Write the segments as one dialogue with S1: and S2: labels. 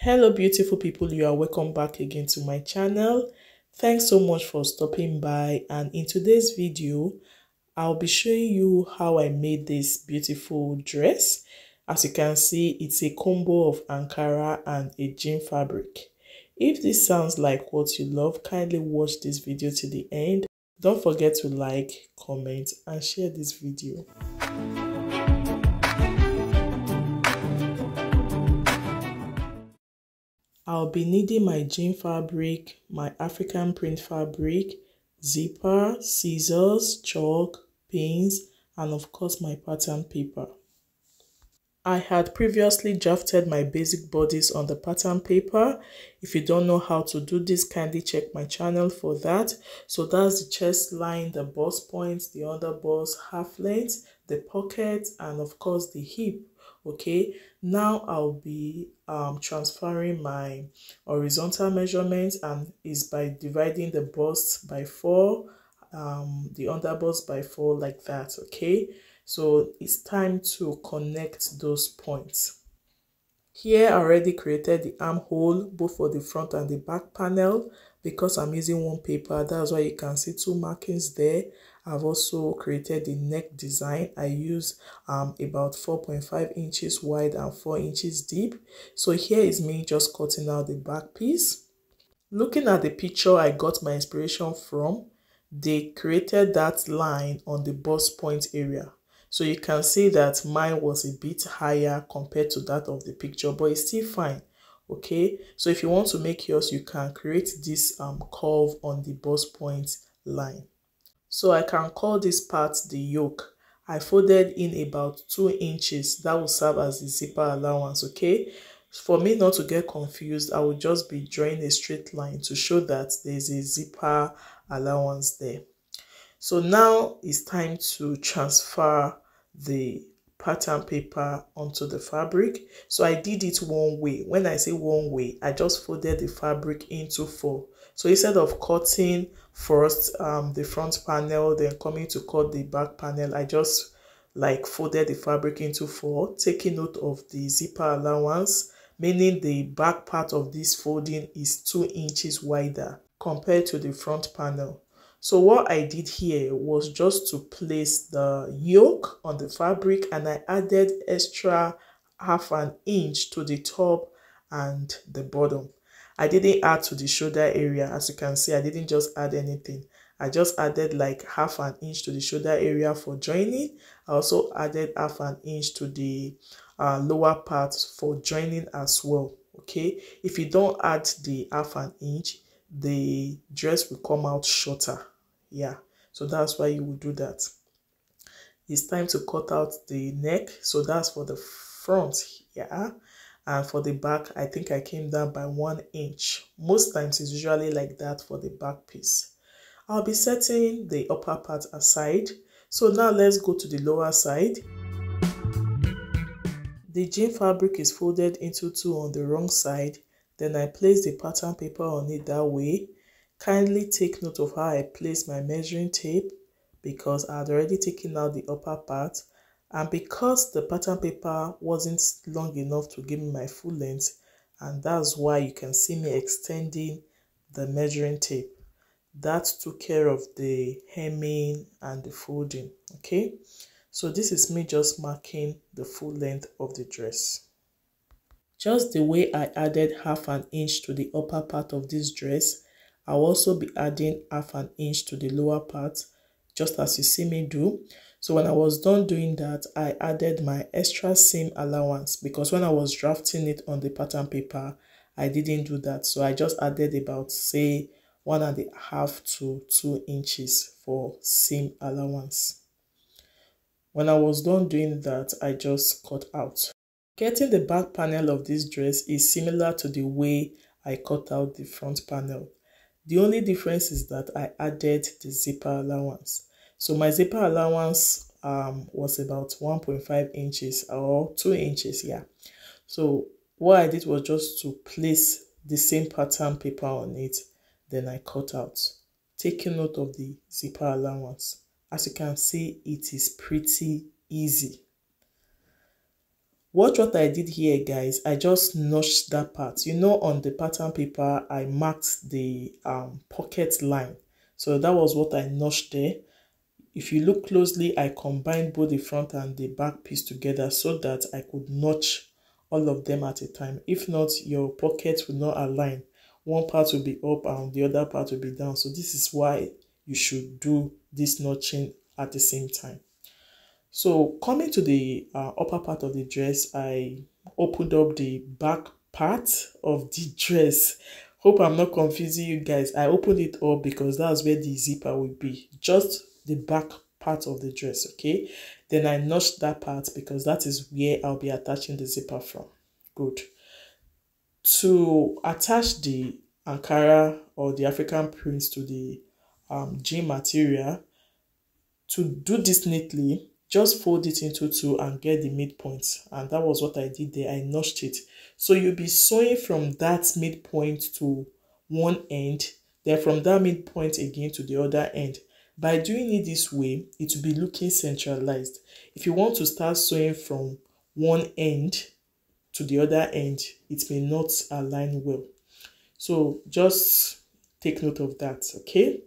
S1: Hello beautiful people, you are welcome back again to my channel. Thanks so much for stopping by, and in today's video I'll be showing you how I made this beautiful dress. As you can see, it's a combo of Ankara and a jean fabric. If this sounds like what you love, kindly watch this video to the end. Don't forget to like, comment and share this video. I'll be needing my jean fabric, my African print fabric, zipper, scissors, chalk, pins, and of course my pattern paper. I had previously drafted my basic bodies on the pattern paper. If you don't know how to do this, kindly check my channel for that. So that's the chest line, the bust points, the under bust, half length, the pocket, and of course the hip. Okay, now I'll be transferring my horizontal measurements, and is by dividing the bust by 4, the under bust by 4, like that. Okay, so it's time to connect those points. Here I already created the armhole both for the front and the back panel. Because I'm using one paper, that's why you can see 2 markings there. I've also created the neck design. I use about 4.5 inches wide and 4 inches deep. So here is me just cutting out the back piece. Looking at the picture I got my inspiration from, they created that line on the bust point area. So you can see that mine was a bit higher compared to that of the picture, but it's still fine. Okay, so if you want to make yours, you can create this curve on the bust point line. So I can call this part the yoke. I folded in about 2 inches. That will serve as the zipper allowance. Okay, for me not to get confused, I will just be drawing a straight line to show that there's a zipper allowance there. So now it's time to transfer the pattern paper onto the fabric. So I did it one way. When I say one way, I just folded the fabric into 4. So instead of cutting first the front panel, then coming to cut the back panel, I just like folded the fabric into 4, taking note of the zipper allowance, meaning the back part of this folding is 2 inches wider compared to the front panel. So what I did here was just to place the yoke on the fabric, and I added extra half an inch to the top and the bottom. I didn't add to the shoulder area. As you can see, I didn't just add anything. I just added like half an inch to the shoulder area for joining. I also added half an inch to the lower part for joining as well. Okay, if you don't add the half an inch, the dress will come out shorter. Yeah, so that's why you will do that. It's time to cut out the neck. So that's for the front. Yeah, and for the back, I think I came down by 1 inch. Most times it's usually like that for the back piece. I'll be setting the upper part aside. So now let's go to the lower side. The jean fabric is folded into 2 on the wrong side. Then I place the pattern paper on it that way. Kindly take note of how I place my measuring tape, because I had already taken out the upper part, and because the pattern paper wasn't long enough to give me my full length, and that's why you can see me extending the measuring tape. That took care of the hemming and the folding. Okay, so this is me just marking the full length of the dress. Just the way I added half an inch to the upper part of this dress, I'll also be adding half an inch to the lower part, just as you see me do. So when I was done doing that, I added my extra seam allowance, because when I was drafting it on the pattern paper, I didn't do that. So I just added about, say, 1.5 to 2 inches for seam allowance. When I was done doing that, I just cut out. Getting the back panel of this dress is similar to the way I cut out the front panel. The only difference is that I added the zipper allowance. So my zipper allowance was about 1.5 inches or 2 inches, yeah. So what I did was just to place the same pattern paper on it, then I cut out, taking note of the zipper allowance. As you can see, it is pretty easy. Watch what I did here, guys. I just notched that part. You know, on the pattern paper, I marked the pocket line. So that was what I notched there. If you look closely, I combined both the front and the back piece together so that I could notch all of them at a time. If not, your pockets will not align. One part will be up and the other part will be down. So this is why you should do this notching at the same time. So coming to the upper part of the dress, I opened up the back part of the dress. Hope I'm not confusing you guys. I opened it up because that's where the zipper will be. Just the back part of the dress, okay? Then I notched that part because that is where I'll be attaching the zipper from. Good. To attach the Ankara or the African prints to the jean material, to do this neatly, just fold it into two and get the midpoint. And that was what I did there. I notched it. So you'll be sewing from that midpoint to one end, then from that midpoint again to the other end. By doing it this way, it will be looking centralized. If you want to start sewing from one end to the other end, it may not align well. So just take note of that, okay?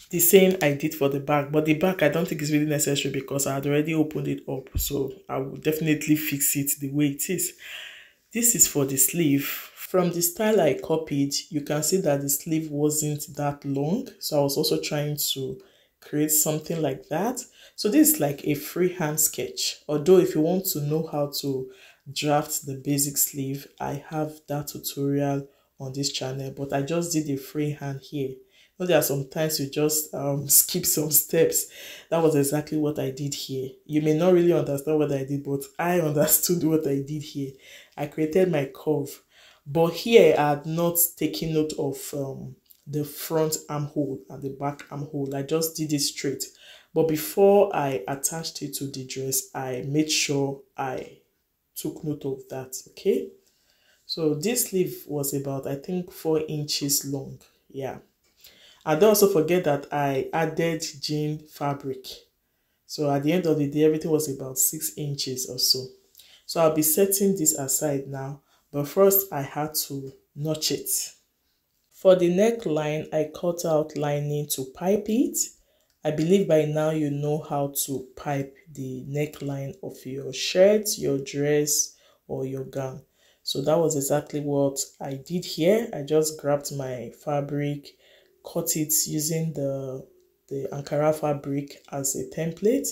S1: The same I did for the back, but the back I don't think is really necessary because I had already opened it up, so I will definitely fix it the way it is. This is for the sleeve. From the style I copied, you can see that the sleeve wasn't that long, so I was also trying to create something like that. So this is like a freehand sketch, although if you want to know how to draft the basic sleeve, I have that tutorial on this channel, but I just did a freehand here. Now, there are sometimes you just skip some steps. That was exactly what I did here. You may not really understand what I did, but I understood what I did here. I created my curve. But here I had not taken note of the front armhole and the back armhole. I just did it straight. But before I attached it to the dress, I made sure I took note of that, okay? So this sleeve was about, I think, 4 inches long. Yeah. And don't also forget that I added jean fabric. So at the end of the day, everything was about 6 inches or so. So I'll be setting this aside now. But first, I had to notch it. For the neckline, I cut out lining to pipe it. I believe by now you know how to pipe the neckline of your shirt, your dress, or your gown. So that was exactly what I did here. I just grabbed my fabric, cut it using the Ankara fabric as a template.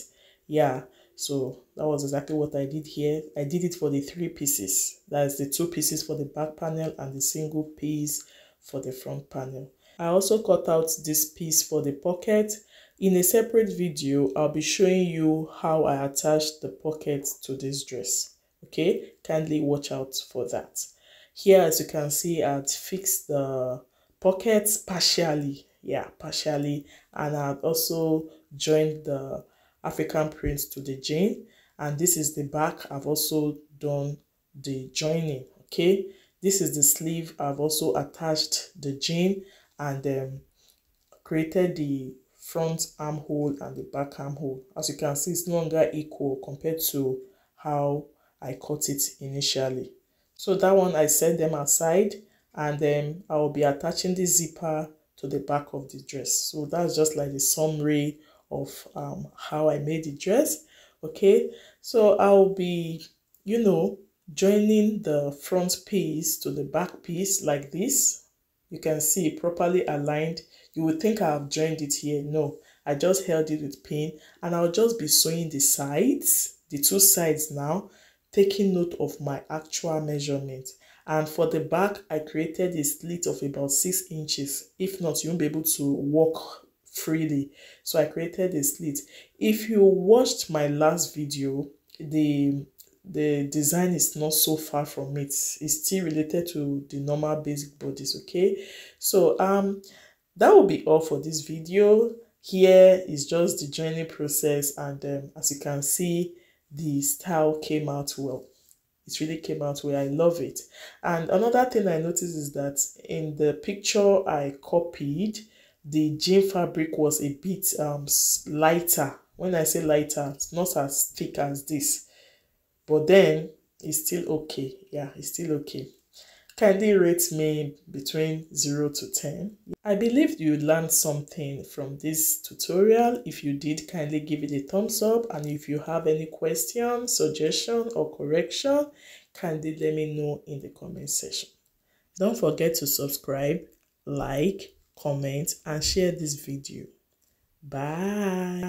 S1: Yeah, so that was exactly what I did here. I did it for the 3 pieces. That's the 2 pieces for the back panel and the single piece for the front panel. I also cut out this piece for the pocket. In a separate video, I'll be showing you how I attached the pocket to this dress. Okay, kindly watch out for that. Here, as you can see, I've fixed the pockets partially. Yeah, partially. And I've also joined the African prints to the jean. And this is the back. I've also done the joining. Okay, this is the sleeve. I've also attached the jean and created the front armhole and the back armhole. As you can see, it's no longer equal compared to how I cut it initially. So that one, I set them aside, and then I will be attaching the zipper to the back of the dress. So that's just like the summary of how I made the dress. Okay, so I'll be, joining the front piece to the back piece like this. You can see properly aligned. You would think I have joined it here. No, I just held it with pin, and I'll just be sewing the sides, the 2 sides now, taking note of my actual measurement. And for the back, I created a slit of about 6 inches. If not, you won't be able to walk freely. So I created a slit. If you watched my last video, the design is not so far from it. It's still related to the normal basic bodies, okay? So that will be all for this video. Here is just the joining process, and as you can see, the style came out well. It really came out well. I love it. And another thing I noticed is that in the picture I copied, the jean fabric was a bit lighter. When I say lighter, it's not as thick as this. but then it's still okay. Yeah, it's still okay. Kindly rate me between 0 to 10. I believe you learned something from this tutorial. If you did, kindly give it a thumbs up. And if you have any question, suggestion, or correction, kindly let me know in the comment section. Don't forget to subscribe, like, comment, and share this video. Bye.